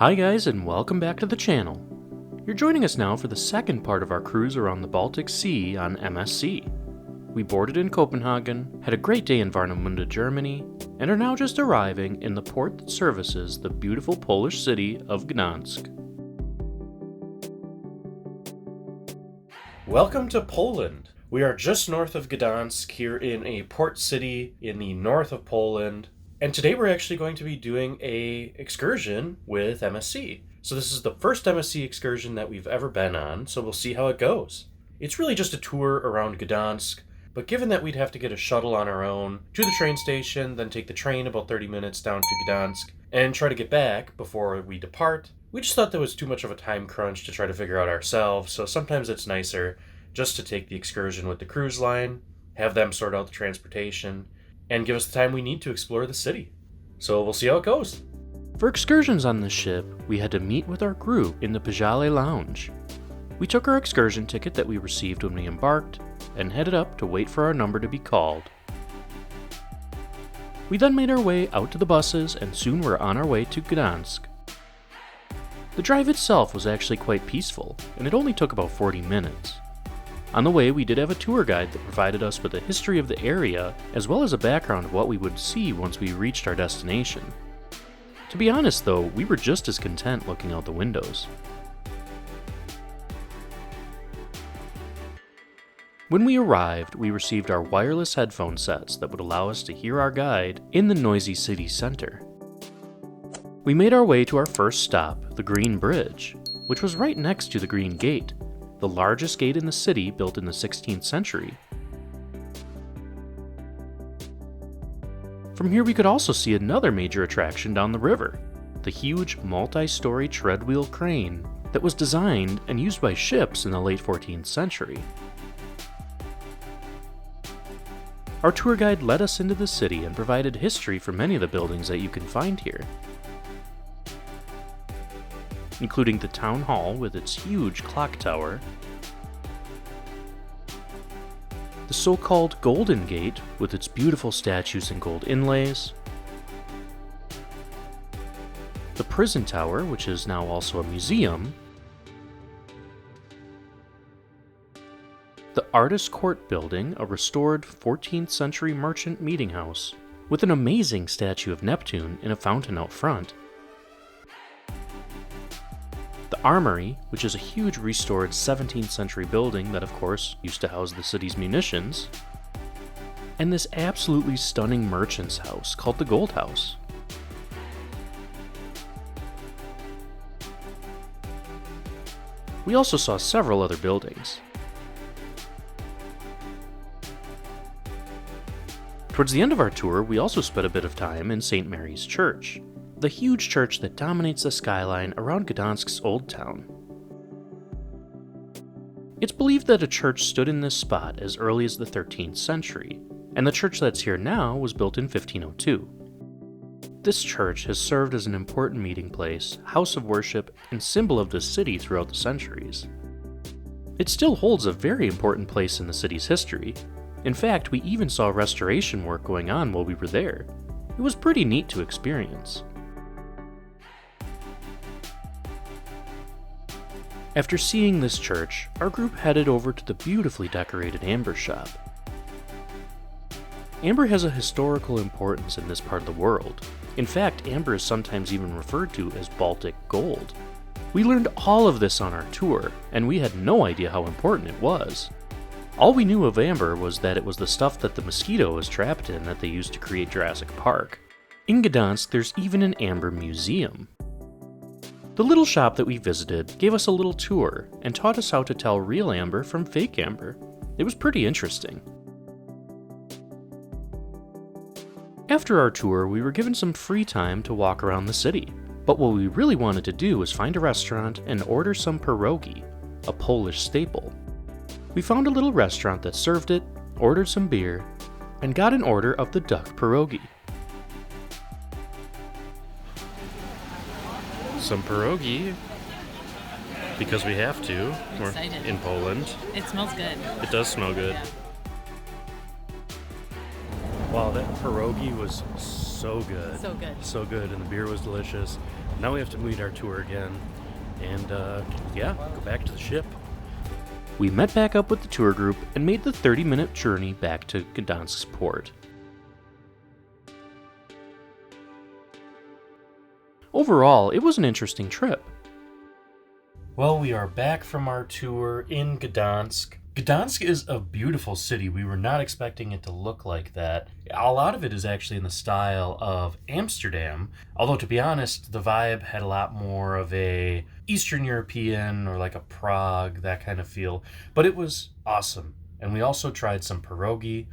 Hi guys, and welcome back to the channel. You're joining us now for the second part of our cruise around the Baltic Sea on MSC. We boarded in Copenhagen, had a great day in Warnemünde, Germany, and are now just arriving in the port that services the beautiful Polish city of Gdansk. Welcome to Poland. We are just north of Gdansk here in a port city in the north of Poland. And today we're actually going to be doing a excursion with MSC. So this is the first MSC excursion that we've ever been on, so we'll see how it goes. It's really just a tour around Gdansk, but given that we'd have to get a shuttle on our own to the train station, then take the train about 30 minutes down to Gdansk, and try to get back before we depart, we just thought there was too much of a time crunch to try to figure out ourselves, so sometimes it's nicer just to take the excursion with the cruise line, have them sort out the transportation, and give us the time we need to explore the city. So we'll see how it goes. For excursions on this ship, we had to meet with our group in the Pierogi lounge. We took our excursion ticket that we received when we embarked and headed up to wait for our number to be called. We then made our way out to the buses and soon were on our way to Gdansk. The drive itself was actually quite peaceful, and it only took about 40 minutes. On the way, we did have a tour guide that provided us with a history of the area, as well as a background of what we would see once we reached our destination. To be honest though, we were just as content looking out the windows. When we arrived, we received our wireless headphone sets that would allow us to hear our guide in the noisy city center. We made our way to our first stop, the Green Bridge, which was right next to the Green Gate, the largest gate in the city built in the 16th century. From here we could also see another major attraction down the river, the huge multi-story treadwheel crane that was designed and used by ships in the late 14th century. Our tour guide led us into the city and provided history for many of the buildings that you can find here, including the town hall with its huge clock tower, the so-called Golden Gate with its beautiful statues and gold inlays, the prison tower, which is now also a museum, the Artist Court building, a restored 14th century merchant meeting house with an amazing statue of Neptune in a fountain out front, the Armory, which is a huge restored 17th century building that of course used to house the city's munitions, and this absolutely stunning merchant's house called the Gold House. We also saw several other buildings. Towards the end of our tour, we also spent a bit of time in St. Mary's Church, the huge church that dominates the skyline around Gdansk's Old Town. It's believed that a church stood in this spot as early as the 13th century, and the church that's here now was built in 1502. This church has served as an important meeting place, house of worship, and symbol of the city throughout the centuries. It still holds a very important place in the city's history. In fact, we even saw restoration work going on while we were there. It was pretty neat to experience. After seeing this church, our group headed over to the beautifully decorated amber shop. Amber has a historical importance in this part of the world. In fact, amber is sometimes even referred to as Baltic gold. We learned all of this on our tour, and we had no idea how important it was. All we knew of amber was that it was the stuff that the mosquito was trapped in that they used to create Jurassic Park. In Gdansk, there's even an amber museum. The little shop that we visited gave us a little tour and taught us how to tell real amber from fake amber. It was pretty interesting. After our tour, we were given some free time to walk around the city, but what we really wanted to do was find a restaurant and order some pierogi, a Polish staple. We found a little restaurant that served it, ordered some beer, and got an order of the duck pierogi. Some pierogi, because we have to. We're in Poland. It smells good. It does smell good. Yeah. Wow, that pierogi was so good. So good. So good, and the beer was delicious. Now we have to meet our tour again, and yeah, go back to the ship. We met back up with the tour group and made the 30-minute journey back to Gdansk's port. Overall, it was an interesting trip. Well, we are back from our tour in Gdansk. Gdansk is a beautiful city. We were not expecting it to look like that. A lot of it is actually in the style of Amsterdam, although to be honest, the vibe had a lot more of a Eastern European or like a Prague, that kind of feel. But it was awesome. And we also tried some pierogi,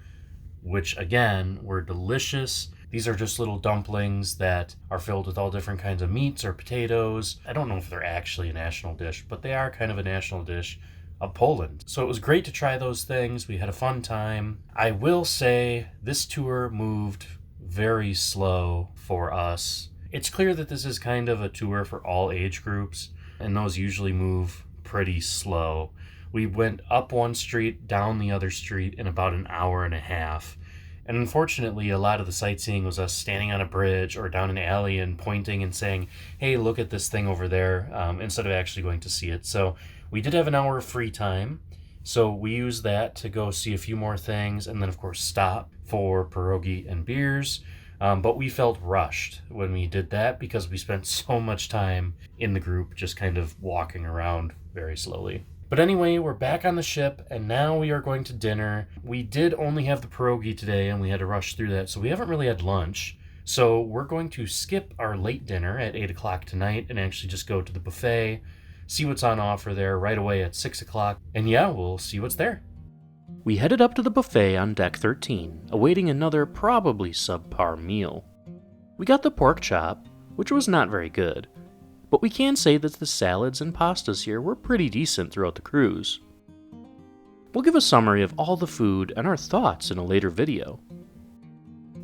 which again were delicious. These are just little dumplings that are filled with all different kinds of meats or potatoes. I don't know if they're actually a national dish, but they are kind of a national dish of Poland. So it was great to try those things. We had a fun time. I will say this tour moved very slow for us. It's clear that this is kind of a tour for all age groups, and those usually move pretty slow. We went up one street, down the other street in about an hour and a half. And unfortunately, a lot of the sightseeing was us standing on a bridge or down an alley and pointing and saying, hey, look at this thing over there, instead of actually going to see it. So we did have an hour of free time. So we used that to go see a few more things and then, of course, stop for pierogi and beers. But we felt rushed when we did that because we spent so much time in the group just kind of walking around very slowly. But anyway, we're back on the ship, and now we are going to dinner. We did only have the pierogi today, and we had to rush through that, so we haven't really had lunch. So we're going to skip our late dinner at 8 o'clock tonight and actually just go to the buffet, see what's on offer there right away at 6 o'clock, and yeah, we'll see what's there. We headed up to the buffet on deck 13, awaiting another probably subpar meal. We got the pork chop, which was not very good, but we can say that the salads and pastas here were pretty decent throughout the cruise. We'll give a summary of all the food and our thoughts in a later video.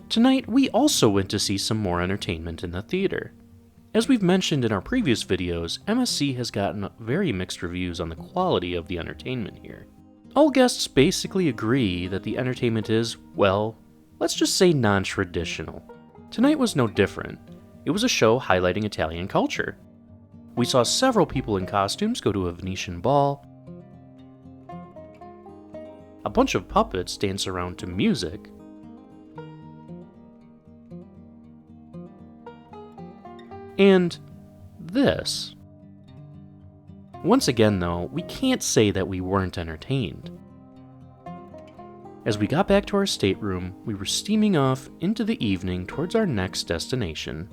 Tonight, we also went to see some more entertainment in the theater. As we've mentioned in our previous videos, MSC has gotten very mixed reviews on the quality of the entertainment here. All guests basically agree that the entertainment is, well, let's just say non-traditional. Tonight was no different. It was a show highlighting Italian culture. We saw several people in costumes go to a Venetian ball. A bunch of puppets dance around to music. And this. Once again, though, we can't say that we weren't entertained. As we got back to our stateroom, we were steaming off into the evening towards our next destination.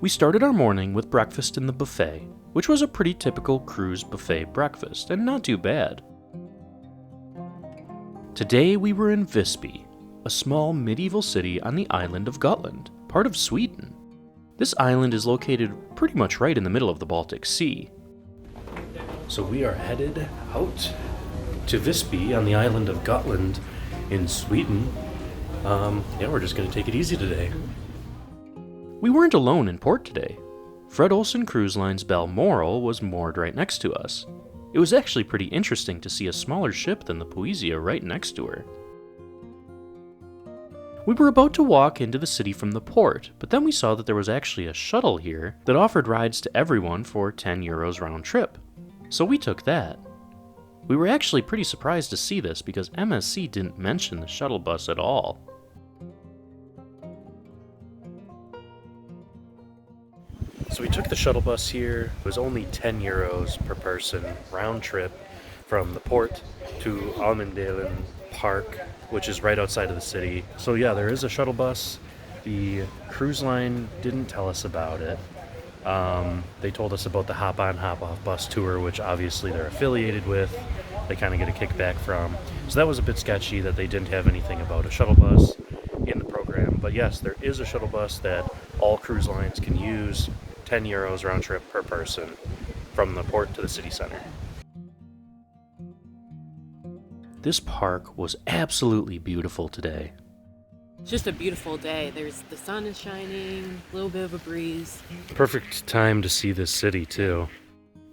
We started our morning with breakfast in the buffet, which was a pretty typical cruise buffet breakfast, and not too bad. Today we were in Visby, a small medieval city on the island of Gotland, part of Sweden. This island is located pretty much right in the middle of the Baltic Sea. So we are headed out to Visby on the island of Gotland in Sweden. Yeah, we're just going to take it easy today. We weren't alone in port today. Fred Olsen Cruise Line's Balmoral was moored right next to us. It was actually pretty interesting to see a smaller ship than the Poesia right next to her. We were about to walk into the city from the port, but then we saw that there was actually a shuttle here that offered rides to everyone for 10 euros round trip. So we took that. We were actually pretty surprised to see this because MSC didn't mention the shuttle bus at all. So we took the shuttle bus here. It was only 10 euros per person round trip from the port to Warnemünde Park, which is right outside of the city. So yeah, there is a shuttle bus. The cruise line didn't tell us about it. They told us about the hop-on, hop-off bus tour, which obviously they're affiliated with. They kind of get a kickback from. So that was a bit sketchy that they didn't have anything about a shuttle bus in the program. But yes, there is a shuttle bus that all cruise lines can use, 10 euros round trip per person from the port to the city center. This park was absolutely beautiful today. It's just a beautiful day. The sun is shining, a little bit of a breeze. Perfect time to see this city too.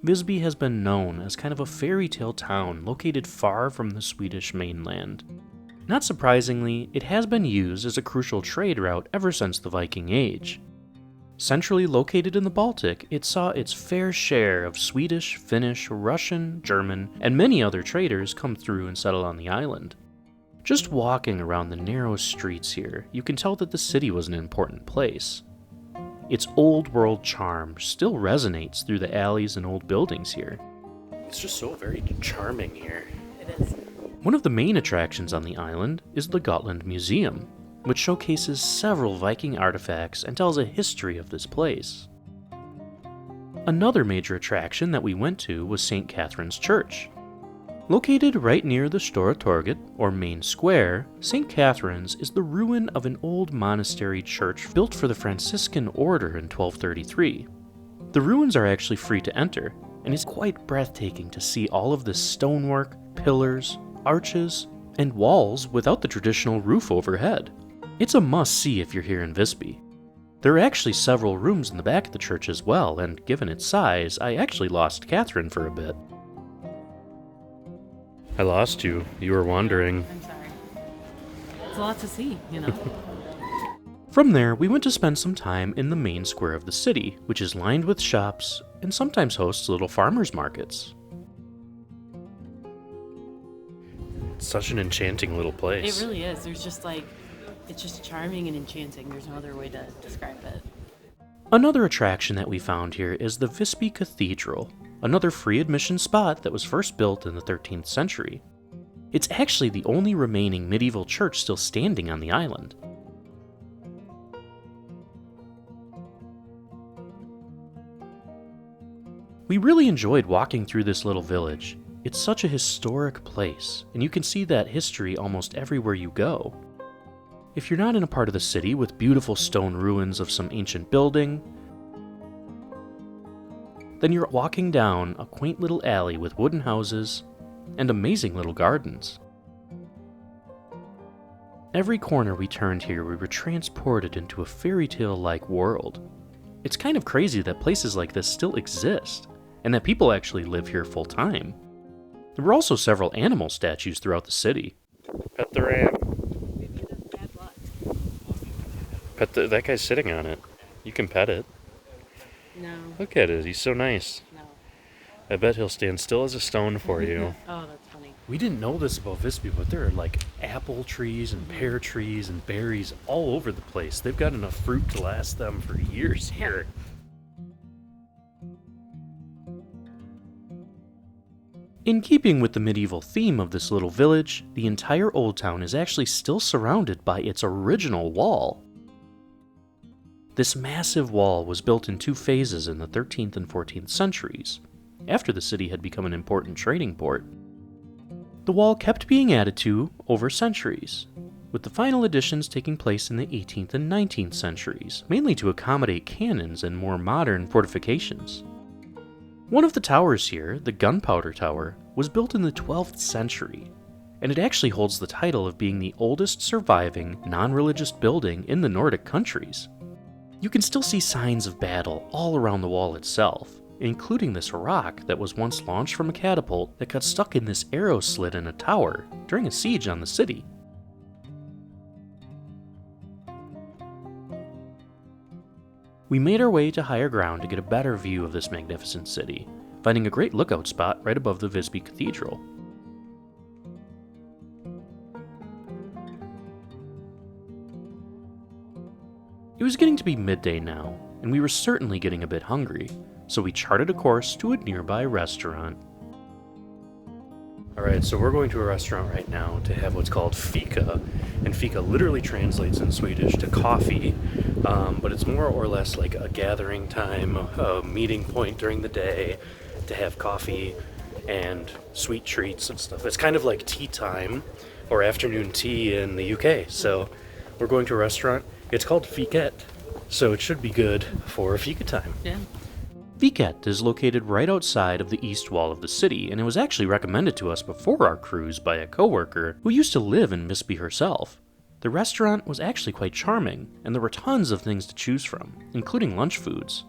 Visby has been known as kind of a fairy tale town located far from the Swedish mainland. Not surprisingly, it has been used as a crucial trade route ever since the Viking Age. Centrally located in the Baltic, it saw its fair share of Swedish, Finnish, Russian, German, and many other traders come through and settle on the island. Just walking around the narrow streets here, you can tell that the city was an important place. Its old-world charm still resonates through the alleys and old buildings here. It's just so very charming here. It is. One of the main attractions on the island is the Gotland Museum, which showcases several Viking artifacts and tells a history of this place. Another major attraction that we went to was St. Catherine's Church. Located right near the Stora Torget, or main square, St. Catherine's is the ruin of an old monastery church built for the Franciscan order in 1233. The ruins are actually free to enter, and it's quite breathtaking to see all of this stonework, pillars, arches, and walls without the traditional roof overhead. It's a must-see if you're here in Visby. There are actually several rooms in the back of the church as well, and given its size, I actually lost Catherine for a bit. I lost you. You were wandering. I'm sorry. It's a lot to see, you know. From there, we went to spend some time in the main square of the city, which is lined with shops and sometimes hosts little farmers markets. It's such an enchanting little place. It really is. There's just it's just charming and enchanting. There's no other way to describe it. Another attraction that we found here is the Visby Cathedral, another free admission spot that was first built in the 13th century. It's actually the only remaining medieval church still standing on the island. We really enjoyed walking through this little village. It's such a historic place, and you can see that history almost everywhere you go. If you're not in a part of the city with beautiful stone ruins of some ancient building, then you're walking down a quaint little alley with wooden houses and amazing little gardens. Every corner we turned here, we were transported into a fairy tale-like world. It's kind of crazy that places like this still exist, and that people actually live here full-time. There were also several animal statues throughout the city. Pet the ram. Maybe that's bad luck. That guy's sitting on it. You can pet it. No. Look at it. He's so nice. No. I bet he'll stand still as a stone for you. Oh, that's funny. We didn't know this about Visby, but there are like apple trees and pear trees and berries all over the place. They've got enough fruit to last them for years here. In keeping with the medieval theme of this little village, the entire Old Town is actually still surrounded by its original wall. This massive wall was built in 2 phases in the 13th and 14th centuries, after the city had become an important trading port. The wall kept being added to over centuries, with the final additions taking place in the 18th and 19th centuries, mainly to accommodate cannons and more modern fortifications. One of the towers here, the Gunpowder Tower, was built in the 12th century, and it actually holds the title of being the oldest surviving non-religious building in the Nordic countries. You can still see signs of battle all around the wall itself, including this rock that was once launched from a catapult that got stuck in this arrow slit in a tower during a siege on the city. We made our way to higher ground to get a better view of this magnificent city, finding a great lookout spot right above the Visby Cathedral. It was getting to be midday now, and we were certainly getting a bit hungry, so we charted a course to a nearby restaurant. Alright, so we're going to a restaurant right now to have what's called Fika, and Fika literally translates in Swedish to coffee, but it's more or less like a gathering time, a meeting point during the day to have coffee and sweet treats and stuff. It's kind of like tea time or afternoon tea in the UK, so we're going to a restaurant. It's called Fiket, so it should be good for Fika time. Yeah. Fiket is located right outside of the east wall of the city, and it was actually recommended to us before our cruise by a coworker who used to live in Visby herself. The restaurant was actually quite charming, and there were tons of things to choose from, including lunch foods.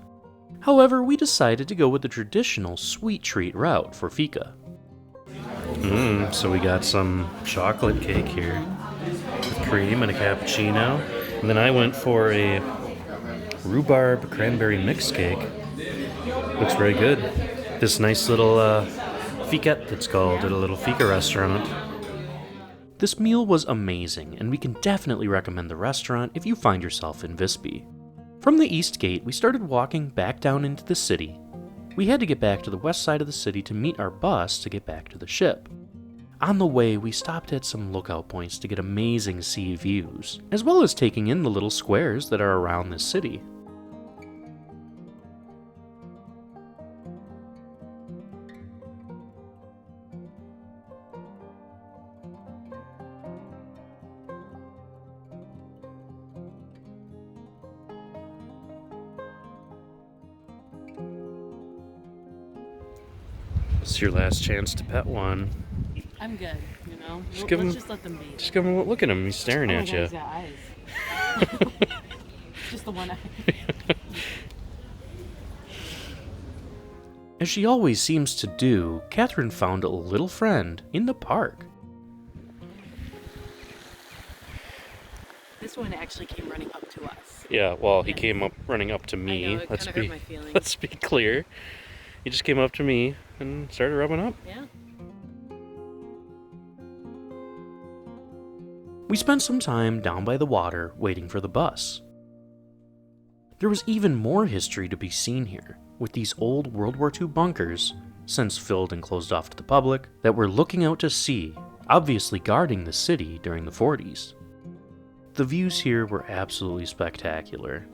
However, we decided to go with the traditional sweet treat route for Fika. So we got some chocolate cake here with cream and a cappuccino, and then I went for a rhubarb cranberry mix cake. Looks very good. This nice little Fika, it's called, at a little Fika restaurant. This meal was amazing, and we can definitely recommend the restaurant if you find yourself in Visby. From the east gate, we started walking back down into the city. We had to get back to the west side of the city to meet our bus to get back to the ship. On the way, we stopped at some lookout points to get amazing sea views, as well as taking in the little squares that are around this city. It's your last chance to pet one. I'm good, you know? Let's just let them be. Just give him a look at him. He's staring at you. He's got eyes. Just the one eye. As she always seems to do, Catherine found a little friend in the park. This one actually came running up to us. Yeah, well, he Yeah. came up running up to me. I know, it kind of hurt my feelings. Let's be clear. He just came up to me and started rubbing up. Yeah. We spent some time down by the water waiting for the bus. There was even more history to be seen here, with these old World War II bunkers, since filled and closed off to the public, that were looking out to sea, obviously guarding the city during the 40s. The views here were absolutely spectacular.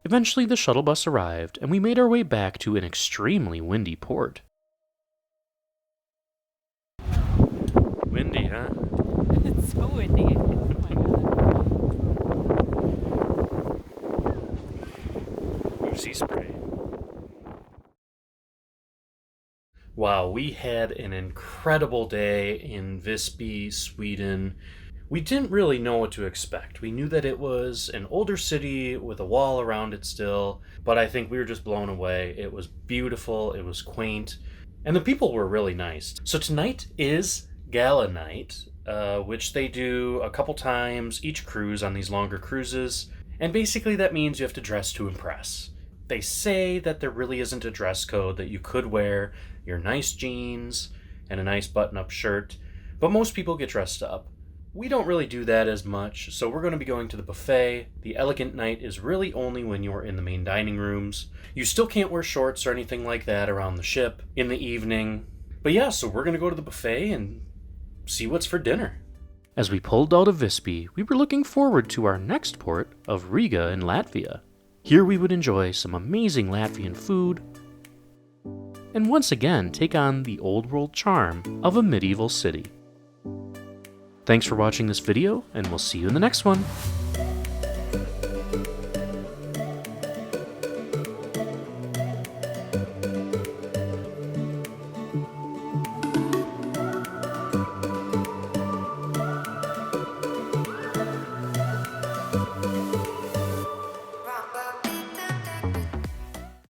Eventually, the shuttle bus arrived, and we made our way back to an extremely windy port. Windy, huh? It's so windy. Oh my god. Ooh, sea spray. Wow, we had an incredible day in Visby, Sweden. We didn't really know what to expect. We knew that it was an older city with a wall around it still, but I think we were just blown away. It was beautiful, it was quaint, and the people were really nice. So tonight is gala night, which they do a couple times each cruise on these longer cruises, and basically that means you have to dress to impress. They say that there really isn't a dress code, that you could wear your nice jeans and a nice button-up shirt, but most people get dressed up. We don't really do that as much, so we're going to be going to the buffet. The elegant night is really only when you're in the main dining rooms. You still can't wear shorts or anything like that around the ship in the evening. But yeah, so we're going to go to the buffet and see what's for dinner. As we pulled out of Visby, we were looking forward to our next port of Riga in Latvia. Here we would enjoy some amazing Latvian food, and once again take on the old world charm of a medieval city. Thanks for watching this video, and we'll see you in the next one.